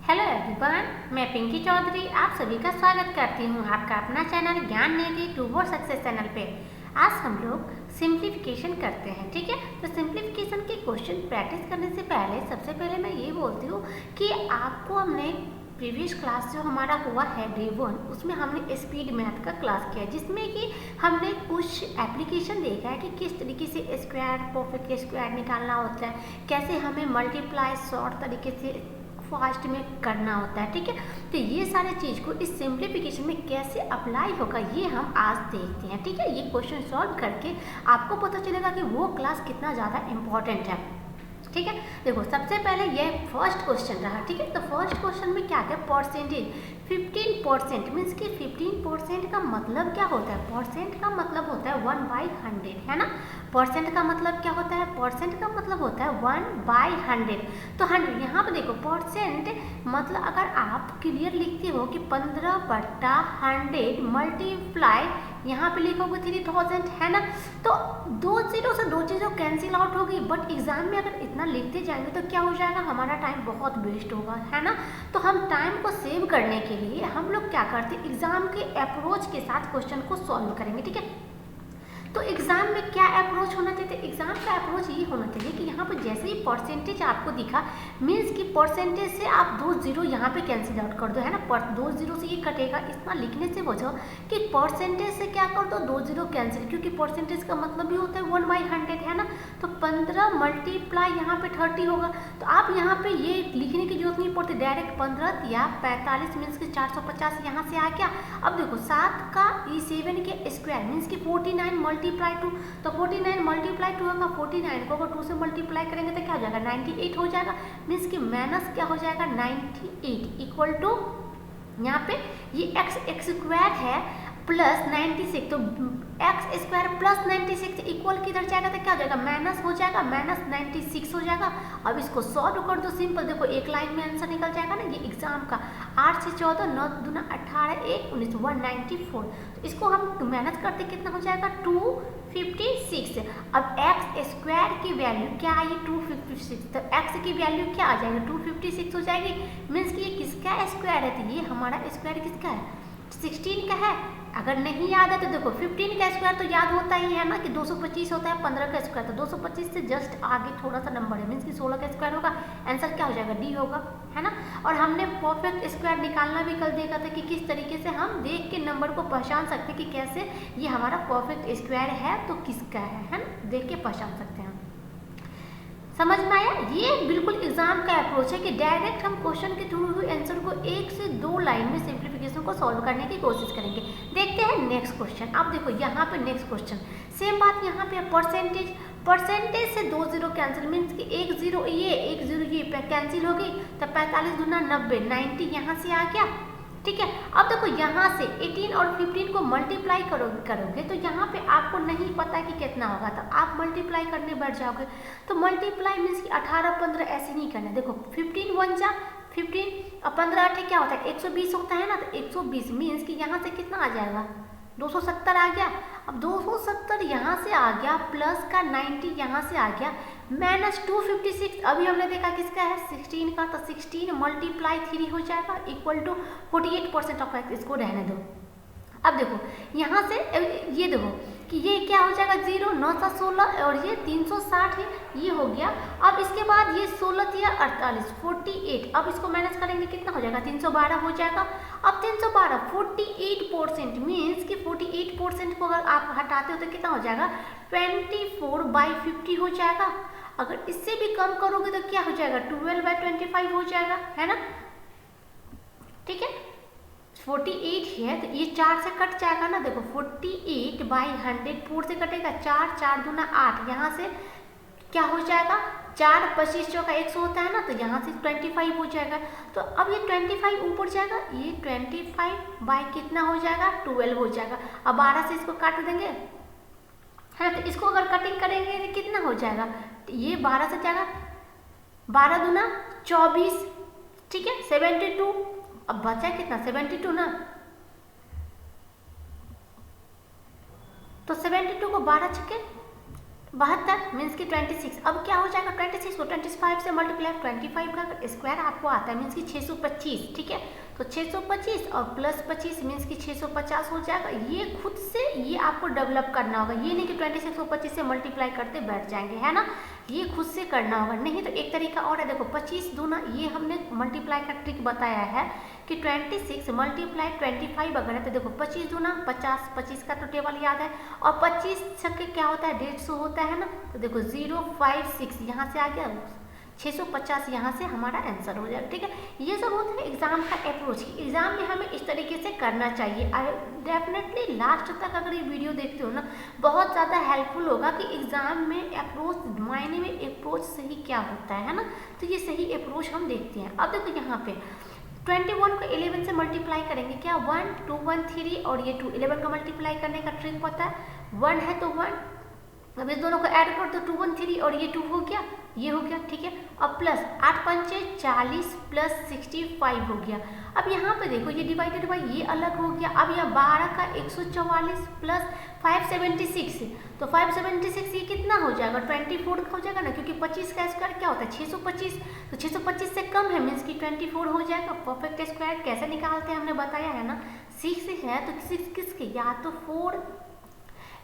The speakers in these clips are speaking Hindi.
हेलो एवरीवन, मैं पिंकी चौधरी आप सभी का स्वागत करती हूँ आपका अपना चैनल ज्ञान निधि टू वो सक्सेस चैनल पे। आज हम लोग सिंप्लीफिकेशन करते हैं, ठीक है। तो सिंप्लीफिकेशन के क्वेश्चन प्रैक्टिस करने से पहले सबसे पहले मैं ये बोलती हूँ कि आपको हमने प्रीवियस क्लास जो हमारा हुआ है डे 1, उसमें हमने स्पीड मैथ का क्लास किया, जिसमें कि हमने कुछ एप्लीकेशन देखा है कि किस तरीके से स्क्वायर परफेक्ट स्क्वायर निकालना होता है, कैसे हमें मल्टीप्लाई शॉर्ट तरीके से फास्ट में करना होता है, ठीक है। तो ये सारे चीज़ को इस सिंप्लीफिकेशन में कैसे अप्लाई होगा ये हम आज देखते हैं, ठीक है। ये क्वेश्चन सॉल्व करके आपको पता चलेगा कि वो क्लास कितना ज़्यादा इम्पोर्टेंट है, ठीक है। देखो सबसे पहले ये फर्स्ट क्वेश्चन रहा, ठीक है। तो फर्स्ट क्वेश्चन में क्या है, परसेंटेज 15% मीन्स कि 15% का मतलब क्या होता है, परसेंट का मतलब होता है 1/100, है ना। परसेंट का मतलब क्या होता है, परसेंट का मतलब होता है 1/100। तो 100 यहाँ पे देखो परसेंट मतलब अगर आप क्लियर लिखते हो कि 15/100 मल्टीप्लाई यहाँ पे लिखोगे 3000, है ना। तो दो जीरो से दो चीज़ों कैंसिल आउट होगी, बट एग्जाम में अगर इतना लिखते जाएंगे तो क्या हो जाएगा, हमारा टाइम बहुत वेस्ट होगा, है ना। तो हम टाइम को सेव करने के लिए हम लोग क्या करते हैं, एग्जाम के अप्रोच के साथ क्वेश्चन को सॉल्व करेंगे, ठीक है। तो एग्जाम में क्या अप्रोच होना चाहिए, एग्जाम का अप्रोच ये होना चाहिए कि यहाँ पर जैसे ही परसेंटेज आपको दिखा मीन्स कि परसेंटेज से आप 2 जीरो यहाँ पे कैंसिल आउट कर दो, है ना। 2 जीरो से ये कटेगा, इतना लिखने से बचो कि परसेंटेज से क्या कर दो 2 जीरो कैंसिल, क्योंकि परसेंटेज का मतलब भी होता है 1/100, है ना। तो 15 मल्टीप्लाई यहाँ पे 30 होगा। तो आप यहाँ पे ये लिखने की जरूरत नहीं पड़ती, डायरेक्ट 15 या 45 मीन्स की 450 यहाँ से आ गया। अब देखो 7 का 7 के स्क्वायर मीन्स की 49 मल्टीप्लाई 2, तो 49 मल्टीप्लाई 2 होगा, 49 को अगर 2 से मल्टीप्लाई करेंगे तो क्या हो जाएगा 98 हो जाएगा, मीन्स कि माइनस क्या हो जाएगा 98 इक्वल टू यहाँ पे ये एक्स स्क्वायर है प्लस 96, तो एक्स स्क्वायर प्लस 96 इक्वल किधर जाएगा तो क्या हो जाएगा माइनस हो जाएगा, माइनस 96 हो जाएगा। अब इसको सॉल्व कर दो, सिंपल देखो एक लाइन में आंसर निकल जाएगा ना। ये एग्जाम का 8 से 14 9 दूना 18 1 19 194, तो इसको हम मेहनत करते कितना हो जाएगा 256। अब एक्स स्क्वायर की वैल्यू क्या आई 256, तो एक्स की वैल्यू क्या आ जाएगी 256 हो जाएगी, मीन्स कि ये किसका स्क्वायर है, तो ये हमारा स्क्वायर किसका है 16 का है। अगर नहीं याद है तो देखो 15 का स्क्वायर तो याद होता ही है ना कि 225 होता है, 15 का स्क्वायर तो 225 से जस्ट आगे थोड़ा सा नंबर है, मीन्स कि 16 का स्क्वायर होगा, आंसर क्या हो जाएगा डी होगा, है ना। और हमने परफेक्ट स्क्वायर निकालना भी कल देखा था कि किस तरीके से हम देख के नंबर को पहचान सकते हैं कि कैसे ये हमारा परफेक्ट स्क्वायर है तो किसका है ना, देख के पहचान सकते हैं। समझ में आया, ये बिल्कुल एग्जाम का अप्रोच है कि डायरेक्ट हम क्वेश्चन के थ्रू हुए आंसर को 1 से 2 लाइन में सिंप्लीफिकेशन को सॉल्व करने की कोशिश करेंगे। देखते हैं नेक्स्ट क्वेश्चन। अब देखो यहाँ पे नेक्स्ट क्वेश्चन सेम बात यहाँ पे परसेंटेज से 2 जीरो कैंसिल मीन्स कि 1 जीरो ये कैंसिल हो गई, तो 45 दूना 90 90 यहाँ से आ गया, ठीक है। अब देखो यहाँ से 18 और 15 को मल्टीप्लाई करोगे तो यहाँ पे आपको नहीं पता कि कितना होगा, तो आप मल्टीप्लाई करने बैठ जाओगे। तो मल्टीप्लाई मीन्स कि 18 15 ऐसे नहीं करना, देखो 15 1 जा 15 और 15 8 क्या होता है 120 होता है ना, तो 120 मीन्स कि यहाँ से कितना आ जाएगा 270 आ गया। अब 270 यहाँ से आ गया प्लस का 90 यहाँ से आ गया माइनस 256, अभी हमने देखा किसका है 16 का, तो 16 मल्टीप्लाई 3 हो जाएगा इक्वल टू 48% ऑफ एक्स, इसको रहने दो। अब देखो यहाँ से ये देखो कि ये क्या हो जाएगा 0 9 7 16 और ये 360 है, ये हो गया। अब इसके बाद ये 16 या 48 48, अब इसको माइनस करेंगे कितना हो जाएगा 312 हो जाएगा। अब 312 48% मीन्स कि 48% को अगर आप हटाते हो तो कितना हो जाएगा 24/50 हो जाएगा। अगर इससे भी कम करोगे तो क्या हो जाएगा 12/25 हो जाएगा, है ना, ठीक है। 48 है तो ये 4 से कट जाएगा ना, देखो 48/100 4 से कटेगा 4 4 दूना 8, यहाँ से क्या हो जाएगा 4 25 चौका 100 होता है ना, तो यहाँ से 25 हो जाएगा। तो अब ये 25 ऊपर जाएगा, ये 25 बाई कितना हो जाएगा 12 हो जाएगा। अब 12 से इसको काट देंगे, है तो इसको अगर कटिंग करेंगे तो कितना हो जाएगा, ये 12 से जाएगा 12 दूना 24, ठीक है 72। अब बचा कितना 72 ना, तो 72 को 12 छक्के 72 मीन्स की 26। अब क्या हो जाएगा 26 को 25 से मल्टीप्लाई 25 का स्क्वायर आपको आता है मीन्स की 625, ठीक है। तो 625 और प्लस 25 मीन्स की 650 हो जाएगा। ये खुद से ये आपको डेवलप करना होगा, ये नहीं कि 26 को 25 से मल्टीप्लाई करते बैठ जाएंगे, है ना। ये खुद से करना होगा। नहीं तो एक तरीका और है, देखो 25 दूना, ये हमने मल्टीप्लाई का ट्रिक बताया है कि 26 मल्टीप्लाई 25 अगर है तो देखो 25 दूना 50, 25 का तो टेबल याद है, और 25 छक्के क्या होता है 150 होता है ना। तो देखो 056 यहाँ से आ गया, 650 यहाँ से हमारा आंसर हो जाएगा, ठीक है। ये सब होता है एग्जाम का अप्रोच। एग्जाम में हमें इस तरीके से करना चाहिए। डेफिनेटली लास्ट तक अगर ये वीडियो देखते हो ना, बहुत ज़्यादा हेल्पफुल होगा कि एग्जाम में अप्रोच मायने में अप्रोच सही क्या होता है ना। तो ये सही अप्रोच हम देखते हैं। अब देखो यहाँ पे 21 को 11 से मल्टीप्लाई करेंगे, क्या 1 2 1 3 और ये 2, 11 का मल्टीप्लाई करने का ट्रिक पता है, 1 है तो 1, अब इस दोनों को ऐड कर दो 2 1 3 और ये 2 हो गया, ये हो गया, ठीक है। अब प्लस 8 पंचे 40 प्लस 65 हो गया। अब यहाँ पे देखो ये डिवाइडेड बाई ये अलग हो गया। अब यह 12 का 144 प्लस 576, तो 576 ये कितना हो जाएगा 24 का हो जाएगा ना, क्योंकि 25 का स्क्वायर क्या होता है 625, तो 625 से कम है मीन्स की 24 हो जाएगा। परफेक्ट स्क्वायर कैसे निकालते हैं हमने बताया है ना, 6 है तो 6 किसके, या तो 4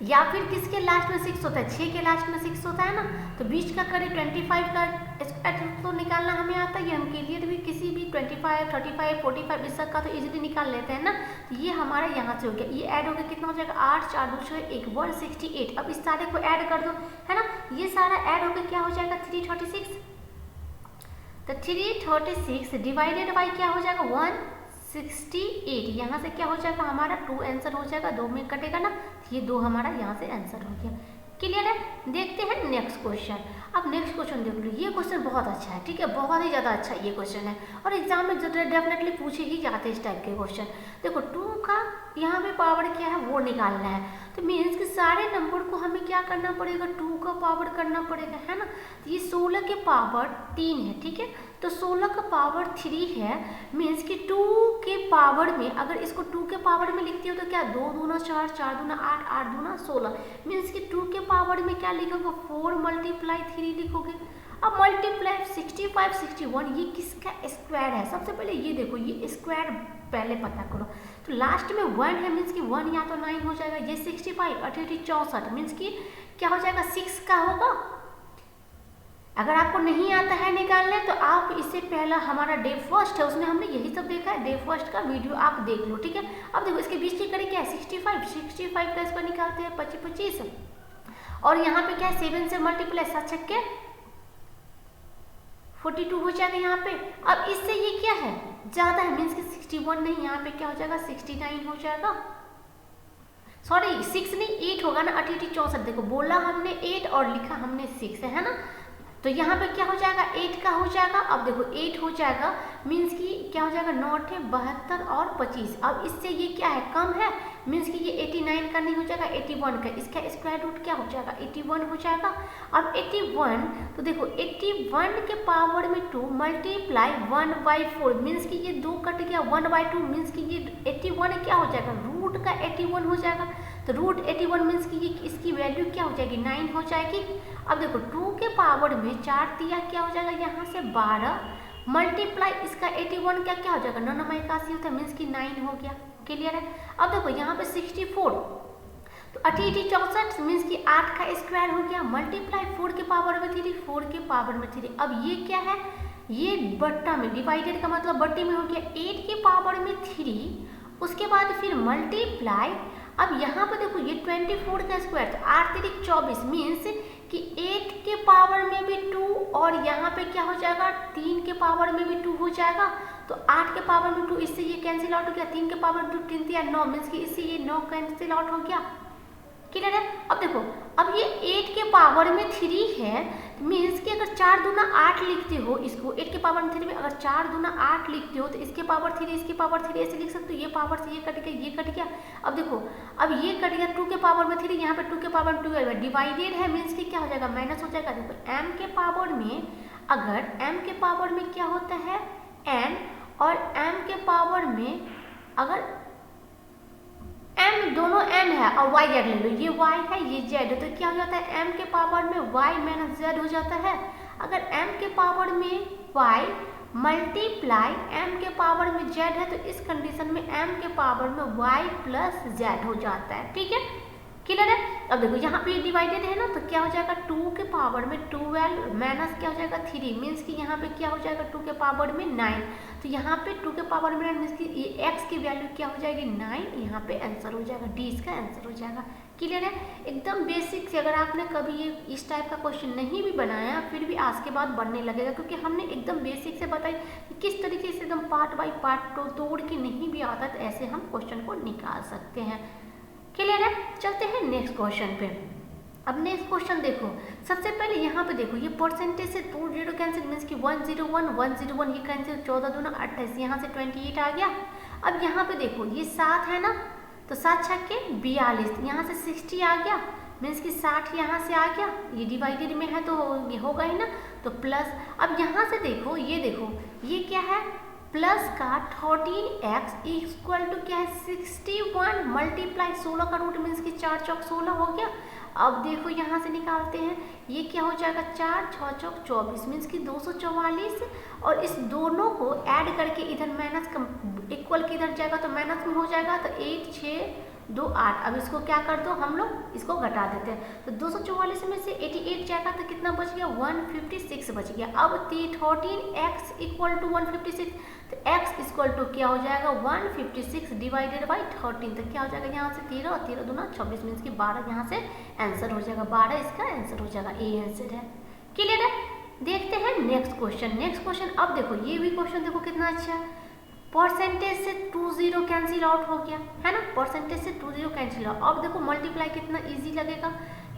या फिर किसके लास्ट में 6 होता है, 6 के लास्ट में 6 होता है ना। तो बीच का करें 25 का स्क्वायर तो निकालना हमें आता है, हम क्लियर भी किसी भी 25 35 45 इस का तो इजीली निकाल लेते हैं ना। तो ये हमारा यहाँ से हो गया, ये ऐड हो गया, कितना हो जाएगा 8 4 2 6 1 168। अब इस सारे को ऐड कर दो, है ना। ये सारा ऐड होकर क्या हो जाएगा 336, तो 336 डिवाइडेड बाई क्या हो जाएगा 168। यहाँ से क्या हो जाएगा हमारा 2 आंसर हो जाएगा, 2 में कटेगा ना, ये 2 हमारा यहाँ से आंसर हो गया। क्लियर है। देखते हैं नेक्स्ट क्वेश्चन। अब नेक्स्ट क्वेश्चन देख लो, ये क्वेश्चन बहुत अच्छा है, ठीक है, बहुत ही ज़्यादा अच्छा ये क्वेश्चन है और एग्जाम में डेफिनेटली पूछे ही जाते हैं इस टाइप के क्वेश्चन। देखो 2 का यहाँ पे पावर क्या है वो निकालना है, तो मीन्स कि सारे नंबर को हमें क्या करना पड़ेगा 2 का पावर करना पड़ेगा, है ना। तो ये 16 के पावर 3 है, ठीक है, तो 16 का पावर 3 है मीन्स कि 2 के पावर में अगर इसको 2 के पावर में लिखती हो तो क्या 2 दूना 4 4 दूना 8 8 दूना 16 मीन्स कि 2 के पावर में क्या लिखोगे 4 मल्टीप्लाई 3 लिखोगे। अब मल्टीप्लाई 65 61 ये किसका स्क्वायर है, सबसे पहले ये देखो ये स्क्वायर पहले पता करो। तो लास्ट में 1 है मीन्स कि 1 या तो 9 हो जाएगा, ये 65 88 64 मीन्स कि क्या हो जाएगा 6 का होगा। अगर आपको नहीं आता है निकालने तो आप इससे पहला हमारा डे फर्स्ट है उसमें हमने यही सब देखा है, डे फर्स्ट का वीडियो आप देख लो, ठीक है। अब देखो इसके बीच की कड़ी क्या है 65 का इसको निकालते हैं 25 और यहाँ पे क्या है 7 से मल्टीप्लाई 7 छक्के 42 हो जाएगा यहाँ पे। अब इससे ये क्या है ज़्यादा है मीन्स कि 61 नहीं, यहाँ पे क्या हो जाएगा 69 हो जाएगा, सॉरी 6 नहीं 8 होगा ना, 88 64 देखो बोला हमने 8 और लिखा हमने 6 है ना। तो यहाँ पे क्या हो जाएगा 8 का हो जाएगा। अब देखो 8 हो जाएगा मीन्स कि क्या हो जाएगा 9 है 72 और 25। अब इससे ये क्या है कम है मीन्स कि ये 89 का नहीं हो जाएगा 81 का, इसका स्क्वायर रूट क्या हो जाएगा 81 हो जाएगा। अब 81 तो देखो 81 के पावर में 2 मल्टीप्लाई 1/4 मीन्स कि ये 2 कट गया 1/2 मीन्स कि ये 81 क्या हो जाएगा रूट का 81 हो जाएगा। तो रूट 81 मीन्स कि ये इसकी वैल्यू क्या हो जाएगी 9 हो जाएगी। अब देखो 2 के पावर में 4 दिया क्या हो जाएगा यहाँ से 12 मल्टीप्लाई इसका 81 का क्या हो जाएगा 9 9 81 होता है मीन्स कि 9 हो गया। क्लियर है। अब देखो यहाँ पे 64 तो 88 64 मीन्स कि 8 का स्क्वायर हो गया मल्टीप्लाई 4 के पावर में 3 4 के पावर में 3। अब ये क्या है ये बट्टा में डिवाइडेड का मतलब बट्टे में हो गया 8 के पावर में 3 उसके बाद फिर मल्टीप्लाई। अब यहाँ पे देखो ये 24 का स्क्वायर तो 8 3 24 मीन्स कि 8 के पावर में भी 2 और यहाँ पे क्या हो जाएगा 3 के पावर में भी 2 हो जाएगा। तो 8 के पावर में 2 इससे ये कैंसिल आउट हो गया 3 के पावर में 2 3 3 9 मीन्स कि इससे ये 9 कैंसिल आउट हो गया। क्लियर है। अब देखो अब ये 8 के पावर में 3 है मीन्स कि अगर 4 दूना 8 लिखते हो इसको 8 के पावर में 3 में अगर 4 दूना 8 लिखते हो तो इसके पावर 3 इसके पावर 3 ऐसे लिख सकते हो। ये पावर से ये कट गया ये कट गया। अब देखो अब ये कट गया 2 के पावर में 3 यहाँ पे 2 के पावर में 2 डिवाइडेड है मीन्स कि क्या हो जाएगा माइनस हो जाएगा। देखो m के पावर में अगर m के पावर में क्या होता है n और m के पावर में अगर m दोनों m है और y z ले लो, ये y है ये z है, तो क्या हो जाता है m के पावर में y माइनस z हो जाता है। अगर m के पावर में y मल्टीप्लाई m के पावर में z है तो इस कंडीशन में m के पावर में y प्लस z हो जाता है। ठीक है, क्लियर है। अब देखो यहाँ पे डिवाइडेड है ना, तो क्या हो जाएगा 2 के पावर में 12 माइनस क्या हो जाएगा 3, मीन्स कि यहाँ पे क्या हो जाएगा 2 के पावर में 9, तो यहाँ पे 2 के पावर में 9 मीन्स कि ये x की वैल्यू क्या हो जाएगी 9, यहाँ पे आंसर हो जाएगा डी, इसका आंसर हो जाएगा। क्लियर है, एकदम बेसिक से। अगर आपने कभी ये इस टाइप का क्वेश्चन नहीं भी बनाया फिर भी आज के बाद बनने लगेगा, क्योंकि हमने एकदम बेसिक से बताई कि किस तरीके से एकदम पार्ट बाई पार्ट तोड़ के नहीं भी आता तो ऐसे हम क्वेश्चन को निकाल सकते हैं। क्लियर है, चलते हैं नेक्स्ट क्वेश्चन पे। अब नेक्स्ट क्वेश्चन देखो, सबसे पहले यहाँ पे देखो ये परसेंटेज से 2 0 कैंसिल मीन्स कि 101 101 ये कैंसिल, 14 दूना 28, यहाँ से 28 आ गया। अब यहाँ पे देखो ये 7 है ना, तो 7 छक्के 42, यहाँ से 60 आ गया मीन्स कि 60 यहाँ से आ गया, ये डिवाइडेड में है तो ये होगा ही ना, तो प्लस। अब यहाँ से देखो ये क्या है प्लस का 13x इक्वल टू क्या है 61 मल्टीप्लाई 16 का रूट मीन्स कि 4 चौक 16 हो गया। अब देखो यहाँ से निकालते हैं, ये क्या हो जाएगा 4 6 चौक 24 मीन्स कि 244, और इस दोनों को ऐड करके इधर माइनस इक्वल के इधर जाएगा तो माइनस में हो जाएगा, तो 8 6 2 8। अब इसको क्या कर दो हम लोग इसको घटा देते हैं, तो 244 में से 88 जाएगा तो कितना बच गया 156 बच गया। अब 13x इक्वल टू 156, तो x इक्वल टू क्या हो जाएगा 156 डिवाइडेड बाई 13, तो क्या हो जाएगा यहाँ से 13 और 13 दूना 26 मीन्स कि 12 यहाँ से आंसर हो जाएगा, 12 इसका आंसर हो जाएगा, ए आंसर है। क्लियर है, देखते हैं नेक्स्ट क्वेश्चन। अब देखो ये भी क्वेश्चन देखो कितना अच्छा है, परसेंटेज से 2 0 कैंसिल आउट हो गया है ना, परसेंटेज से 2 0 कैंसिल आउट। अब देखो मल्टीप्लाई कितना इजी लगेगा,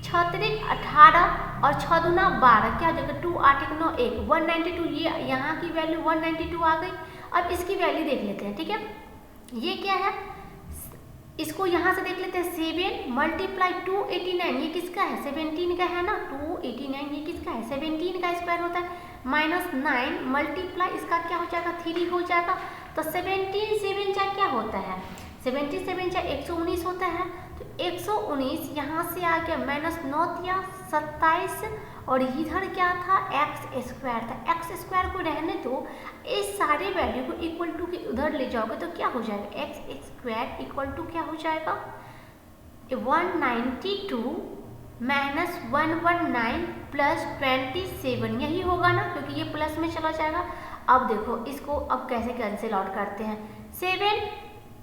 6 3 18 और 6 दूना 12, क्या हो जाएगा 2 8 1 9 1 192, ये यहाँ की वैल्यू 192 आ गई। अब इसकी वैल्यू देख लेते हैं, ठीक है, ये क्या है इसको यहाँ से देख लेते हैं, 7 मल्टीप्लाई 289, ये किसका है 17 का है ना, 289 ये किसका है 17 का स्क्वायर होता है, माइनस 9 मल्टीप्लाई इसका क्या हो जाएगा 3 हो जाएगा, तो 17 7 जा क्या होता है 77 जा 119 होता है, तो 119 यहाँ से आ गया माइनस 9 या 27, और इधर क्या था एक्स स्क्वायर था, एक्स स्क्वायर को रहने दो, इस सारे वैल्यू को इक्वल टू के उधर ले जाओगे तो क्या हो जाएगा एक्स स्क्वायर इक्वल टू क्या हो जाएगा 192 माइनस 119 प्लस 27, यही होगा ना, क्योंकि ये प्लस में चला जाएगा। अब देखो इसको अब कैसे कैंसिल आउट करते हैं, 7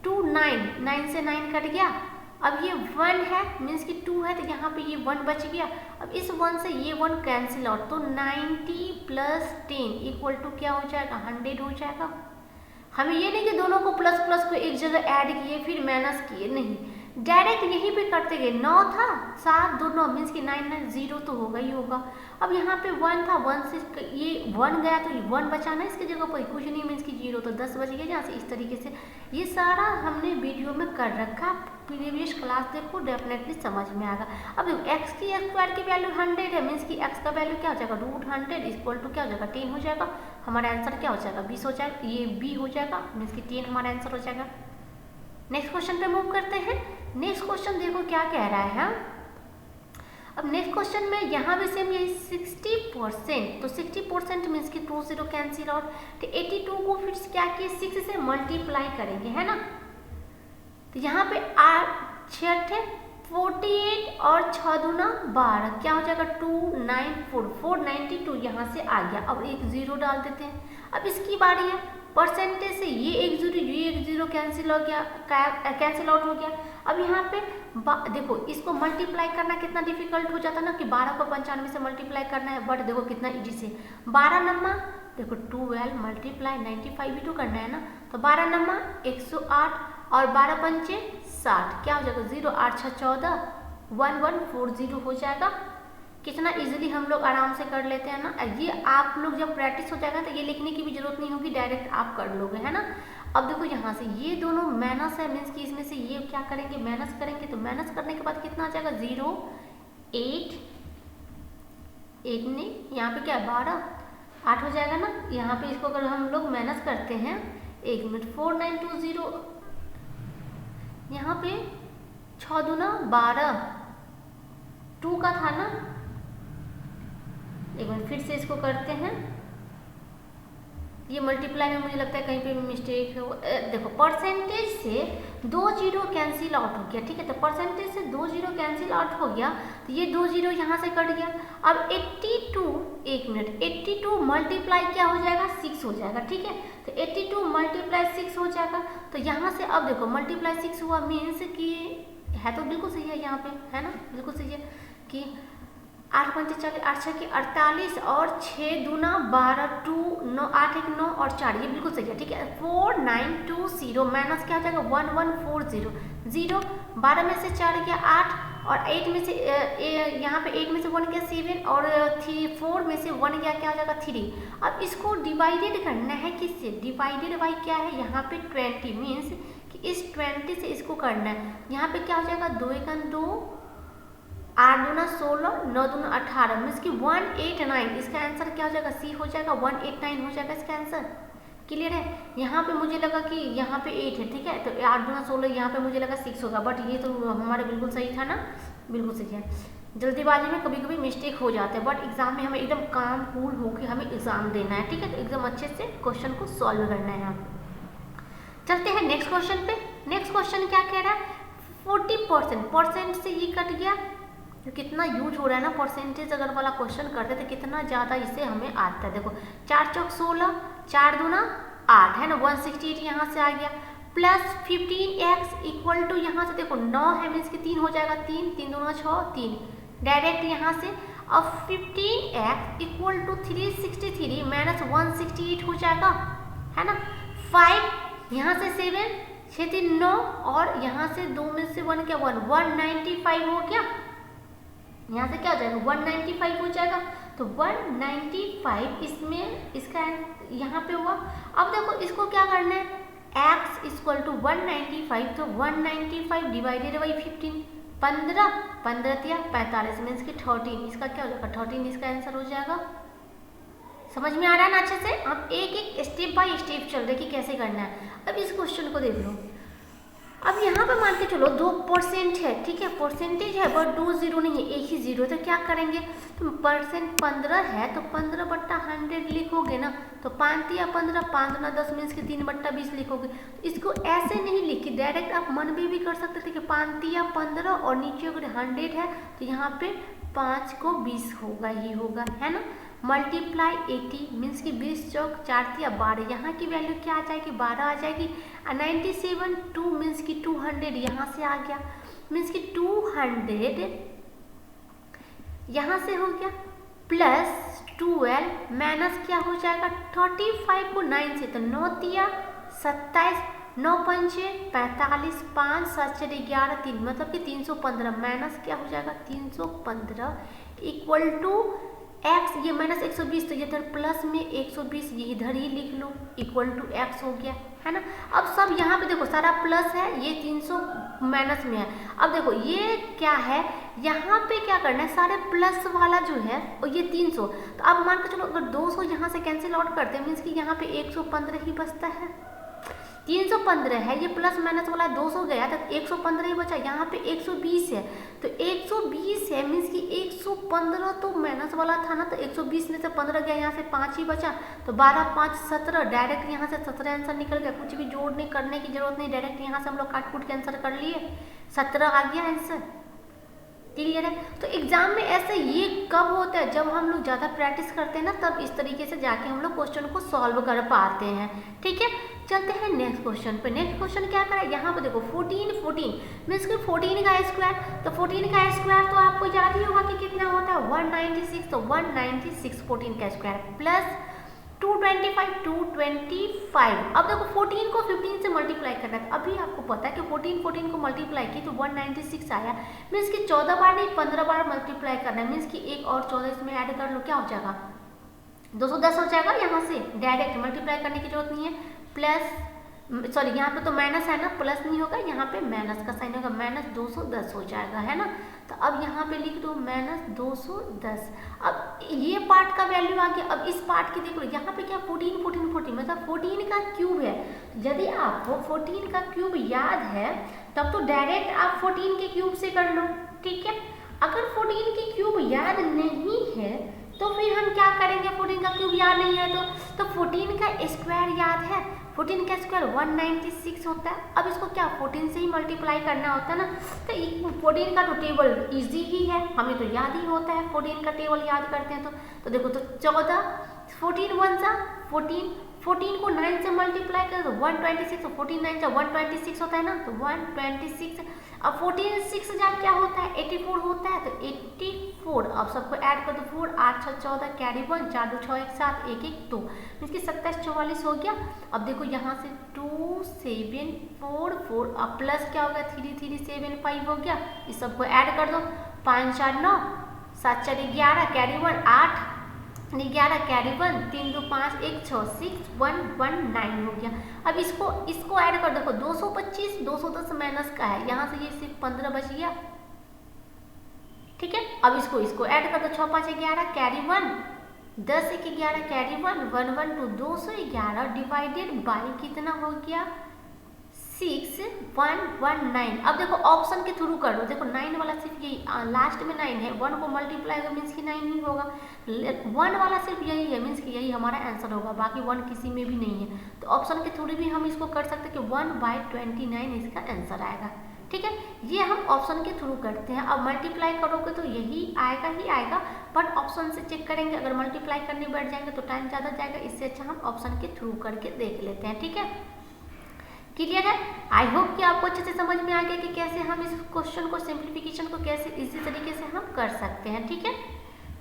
2 9, 9 से 9 कट गया, अब ये 1 है मीन्स कि 2 है तो यहाँ पे ये 1 बच गया, अब इस 1 से ये 1 कैंसिल आउट, तो 90 प्लस 10 इक्वल टू क्या हो जाएगा 100 हो जाएगा। हमें ये नहीं कि दोनों को प्लस प्लस को एक जगह ऐड किए फिर माइनस किए, नहीं डायरेक्ट यहीं पे करते गए, 9 था 7 2 9 मीन्स कि 9 9 0 तो होगा ही होगा। अब यहाँ पे 1 था 1 से ये 1 गया तो ये 1 बचा ना, इसकी जगह पर कुछ नहीं मीन्स कि 0, तो 10 बच गया। जहाँ से इस तरीके से ये सारा हमने वीडियो में कर रखा, प्रीवियस क्लास देखो डेफिनेटली समझ में आएगा। अब एक्स की स्क्वायर की वैल्यू 100 है मीन्स कि एक्स का वैल्यू क्या हो जाएगा √100 इक्वल टू क्या हो जाएगा 10 हो जाएगा, हमारा आंसर क्या हो जाएगा 20 हो जाएगा, ये बी हो जाएगा मीन्स कि 10 हमारा आंसर हो जाएगा। नेक्स्ट क्वेश्चन पे मूव करते हैं। नेक्स्ट क्वेश्चन देखो क्या कह रहा है। अब नेक्स्ट क्वेश्चन में यहाँ भी सेम यही 60%, तो 60% मीन्स कि 2 0 कैंसिल आउट, तो 82 को फिर क्या किए 6 से मल्टीप्लाई करेंगे है ना, तो यहाँ पे 6 48 और 6 दूना 12 क्या हो जाएगा 294 492 यहाँ से आ गया। अब एक 0 डाल देते हैं, अब इसकी बारी है, परसेंटेज से ये एक 0 ये एक 0 कैंसिल हो गया, कैंसिल आउट हो गया। अब यहाँ पे देखो इसको मल्टीप्लाई करना कितना डिफिकल्ट हो जाता ना कि 12 को 95 से मल्टीप्लाई करना है, बट देखो कितना इजी से 12 नंबर देखो 12 मल्टीप्लाई 95 भी तो करना है ना, तो 12 नंबर 108 और 12 पंचे 60 क्या हो जाएगा 0 8 6 14 1140 हो जाएगा। कितना इजीली हम लोग आराम से कर लेते हैं ना, ये आप लोग जब प्रैक्टिस हो जाएगा तो ये लिखने की भी जरूरत नहीं होगी, डायरेक्ट आप कर लोगे है ना। अब देखो यहाँ से ये दोनों माइनस है मीन्स कि इसमें से ये क्या करेंगे माइनस करेंगे, तो माइनस करने के बाद कितना आ जाएगा 0 8 1 ने यहाँ पे क्या 12 8 हो जाएगा ना, यहाँ पे इसको अगर हम लोग माइनस करते हैं 1 मिनट 4920 यहाँ पे 6 दूना 12, 2 का था ना। एक मिनट फिर से इसको करते हैं। ये मल्टीप्लाई में मुझे लगता है कहीं पे मिस्टेक है। देखो परसेंटेज से 2 जीरो कैंसिल आउट हो गया, ठीक है। तो परसेंटेज से 2 जीरो कैंसिल आउट हो गया, तो ये 2 जीरो यहाँ से कट गया। अब 82, एक मिनट, 82 मल्टीप्लाई क्या हो जाएगा, 6 हो जाएगा, ठीक है। तो 82 मल्टीप्लाई 6 हो जाएगा। तो यहाँ से अब देखो मल्टीप्लाई 6 हुआ, मीन्स कि है तो बिल्कुल सही है यहाँ पे, है ना, बिल्कुल सही है कि 8 पंचे 40, 8 छः 48 और 6 दूना 12, 2 9, 8 1 9 और 4, ये बिल्कुल सही है, ठीक है। 4920 माइनस क्या हो जाएगा 1140, 0 12 में से 4 गया 8 और 8 में से यहाँ पे 8 में से 1 गया 7 और 4 में से 1 गया क्या हो जाएगा 3। अब इसको डिवाइडेड करना है किससे, डिवाइडेड बाई क्या है यहाँ पे 20, मीन्स कि इस 20 से इसको करना है। यहाँ पे क्या हो जाएगा 2 1 2, 8 दूना 16, 9 दूना 18, मीन्स कि 189। इसका आंसर क्या हो जाएगा, सी हो जाएगा, 189 हो जाएगा इसका आंसर। क्लियर है। यहाँ पे मुझे लगा कि यहाँ पे 8 है, ठीक है, तो 8 दूना 16, यहाँ पे मुझे लगा 6 होगा, बट ये तो हमारा बिल्कुल सही था ना, बिल्कुल सही है। जल्दीबाजी में कभी कभी मिस्टेक हो जाता है, बट एग्जाम में हमें एकदम काम कूल होकर हमें एग्जाम देना है, ठीक है। तो एकदम अच्छे से क्वेश्चन को सॉल्व करना है। यहाँ चलते हैं नेक्स्ट क्वेश्चन पे। नेक्स्ट क्वेश्चन क्या कह रहा है, 40%, परसेंट से ये कट गया, तो कितना यूज हो रहा है ना परसेंटेज अगर वाला क्वेश्चन करते तो कितना ज़्यादा इससे हमें आता है। देखो 4 चौक 16, 4 दूना 8 है ना, 168 यहाँ से आ गया, प्लस 15x इक्वल टू यहाँ से देखो 9 है, मीन्स कि 3 हो जाएगा, 3 3 दूना 6 3, डायरेक्ट यहाँ से। अब 15x इक्वल टू 363 माइनस 168 हो जाएगा, है ना। 5 यहाँ से 7, 6 3 9 और यहाँ से 2 में से 1 क्या 1, 195 हो गया। यहाँ से क्या हो जाएगा 195 हो जाएगा। तो 195 इसमें इसका यहाँ पे हुआ। अब देखो इसको क्या करना है, x इक्वल टू 195, तो 195 डिवाइडेड बाई 15, 15 15 या 45 मीन्स की 13, इसका क्या हो जाएगा 13, इसका आंसर हो जाएगा। समझ में आ रहा है ना अच्छे से। आप एक एक स्टेप बाय स्टेप चल रहे कि कैसे करना है। अब इस क्वेश्चन को देख लो। अब यहाँ पे मान के चलो 2% है, ठीक है, परसेंटेज है बट 2 जीरो नहीं है, एक ही जीरो, तो क्या करेंगे, तो परसेंट 15 है तो 15/100 लिखोगे ना, तो 5 या 15, 5 दूना 10 मीन्स की 3/20 लिखोगे। तो इसको ऐसे नहीं लिखी, डायरेक्ट आप मन में भी कर सकते थे कि 5 या 15 और नीचे अगर 100 है तो यहाँ पे 5 को 20 होगा ही होगा, है ना। मल्टीप्लाई 80 मीन्स कि 20 चौक 4 या 12, यहाँ की वैल्यू क्या आ जाएगी 12 आ जाएगी। 97 2 मीन्स कि 200 यहाँ से आ गया, मीन्स कि 200 यहाँ से हो गया, प्लस 12 माइनस क्या हो जाएगा 35 को 9 से, तो 9 तिया 27, 9 पंचे 45, 5 7 11 3, मतलब कि 315 माइनस क्या हो जाएगा 315 इक्वल टू x, ये माइनस 120, तो ये इधर प्लस में 120, ये इधर ही लिख लो, इक्वल टू x हो गया, है ना। अब सब यहाँ पे देखो सारा प्लस है, ये 300 माइनस में है। अब देखो ये क्या है, यहाँ पे क्या करना है, सारे प्लस वाला जो है और ये 300, तो अब मान के चलो अगर 200 यहाँ से कैंसिल आउट करते हैं मीन्स कि यहाँ पे 115 ही बचता है। 315 है, ये प्लस माइनस वाला 200 गया तो 115 ही बचा, यहाँ पे 120 है, तो 120 है मीन्स कि 115 तो माइनस वाला था ना, तो 120 में से 15 गया, यहाँ से 5 ही बचा, तो 12 5 17, डायरेक्ट यहाँ से 17 आंसर निकल गया, कुछ भी जोड़ने करने की जरूरत नहीं, डायरेक्ट यहाँ से हम लोग काट कूट के आंसर कर लिए, 17 आ गया आंसर। क्लियर है। तो एग्जाम में ऐसे ये कब होता है, जब हम लोग ज़्यादा प्रैक्टिस करते हैं ना, तब इस तरीके से जाके हम लोग क्वेश्चन को सॉल्व कर पाते हैं, ठीक है। चलते हैं नेक्स्ट क्वेश्चन पे। नेक्स्ट क्वेश्चन क्या करें, यहाँ पे देखो 14 मीन्स कि 14 का स्क्वायर, तो 14 का स्क्वायर तो आपको याद ही होगा कि कितना होता है 196, तो 196 14 का स्क्वायर प्लस 225 225। अब देखो 14 को 15 से मल्टीप्लाई करना है, अभी आपको पता है कि 14 को मल्टीप्लाई की तो 196 आया, मीन्स कि 14 बार नहीं 15 बार मल्टीप्लाई करना है, मीन्स कि एक और 14 इसमें ऐड कर लो, क्या हो जाएगा 210 हो जाएगा। यहाँ से डायरेक्ट मल्टीप्लाई करने की जरूरत नहीं है, प्लस सॉरी यहाँ पे तो माइनस है ना, प्लस नहीं होगा, यहाँ पे माइनस का साइन होगा, -210 हो जाएगा, है ना। तो अब यहाँ पे लिख दो -210। अब ये पार्ट का वैल्यू आ गया। अब इस पार्ट की देख लो, यहाँ पे क्या 14 14 14 मतलब 14 का क्यूब है। यदि आपको 14 का क्यूब याद है तब तो डायरेक्ट आप 14 के क्यूब से कर लो, ठीक है। अगर 14 के क्यूब याद नहीं है तो फिर हम क्या करेंगे, 14 का क्यूब याद नहीं है तो 14 का स्क्वायर याद है, 14 का स्क्वायर 196 होता है। अब इसको क्या 14 से ही मल्टीप्लाई करना होता है ना, तो 14 का तो टेबल इजी ही है, हमें तो याद ही होता है, 14 का टेबल याद करते हैं तो देखो तो 14, 14 1 सा 14, 14 को 9 से मल्टीप्लाई करें तो 126, तो 14 9 से 126 होता है ना, तो 126। अब 14 6 जा क्या होता है 84 होता है, तो 84। अब सबको ऐड कर दो, 4 8 6 14 कैरी 1 4 2 6 1 7 1 1 2, इसकी 27 44 हो गया। अब देखो यहाँ से 2 7 4 4, अब प्लस क्या हो गया 3 3 7 5 हो गया, इस सबको ऐड कर दो, 5 4 9 7 4 11 कैरी 1 8 11 कैरी 1 3 2 5 1 6 6 1 1 9 हो गया। अब इसको ऐड कर देखो, 225 210 माइनस का है, यहाँ से ये सिर्फ 15 बच गया, ठीक है। अब इसको ऐड कर दो, 6 5 11 कैरी 1 10 1 11 कैरी 1 1 1 2 211 डिवाइडेड बाई कितना हो गया 6 1 1 9। अब देखो ऑप्शन के थ्रू कर दो, देखो 9 वाला सिर्फ यही लास्ट में 9 है, 1 को मल्टीप्लाई होगा मीन्स कि 9 ही होगा, 1 वाला सिर्फ यही है मीन्स कि यही हमारा आंसर होगा, बाकी 1 किसी में भी नहीं है। तो ऑप्शन के थ्रू भी हम इसको कर सकते हैं कि 1/29 इसका आंसर आएगा, ठीक है। ये हम ऑप्शन के थ्रू करते हैं। अब मल्टीप्लाई करोगे तो यही आएगा ही आएगा, बट ऑप्शन से चेक करेंगे, अगर मल्टीप्लाई करने बैठ जाएंगे तो टाइम ज़्यादा जाएगा, इससे अच्छा हम ऑप्शन के थ्रू करके देख लेते हैं, ठीक है। क्लियर है? आई होप कि आपको अच्छे से समझ में आ गया कि कैसे हम इस क्वेश्चन को सिंप्लीफिकेशन को कैसे इसी तरीके से हम कर सकते हैं, ठीक है।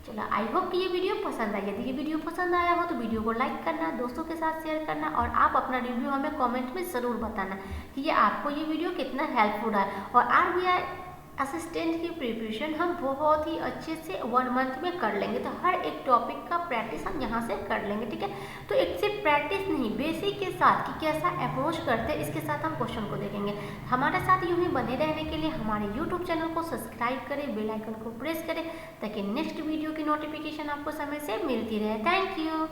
चलो आई होप कि ये वीडियो पसंद आया। यदि ये वीडियो पसंद आया हो तो वीडियो को लाइक करना, दोस्तों के साथ शेयर करना और आप अपना रिव्यू हमें कमेंट में ज़रूर बताना कि ये आपको ये वीडियो कितना हेल्पफुल है। और RBI असिस्टेंट की प्रिपरेशन हम बहुत ही अच्छे से 1 मंथ में कर लेंगे, तो हर एक टॉपिक का प्रैक्टिस हम यहाँ से कर लेंगे, ठीक है। तो एक सिर्फ प्रैक्टिस नहीं, बेसिक के साथ कि कैसा अप्रोच करते हैं इसके साथ हम क्वेश्चन को देखेंगे। हमारे साथ यूँ ही बने रहने के लिए हमारे YouTube चैनल को सब्सक्राइब करें, बेल आइकन को प्रेस करें ताकि नेक्स्ट वीडियो की नोटिफिकेशन आपको समय से मिलती रहे। Thank you.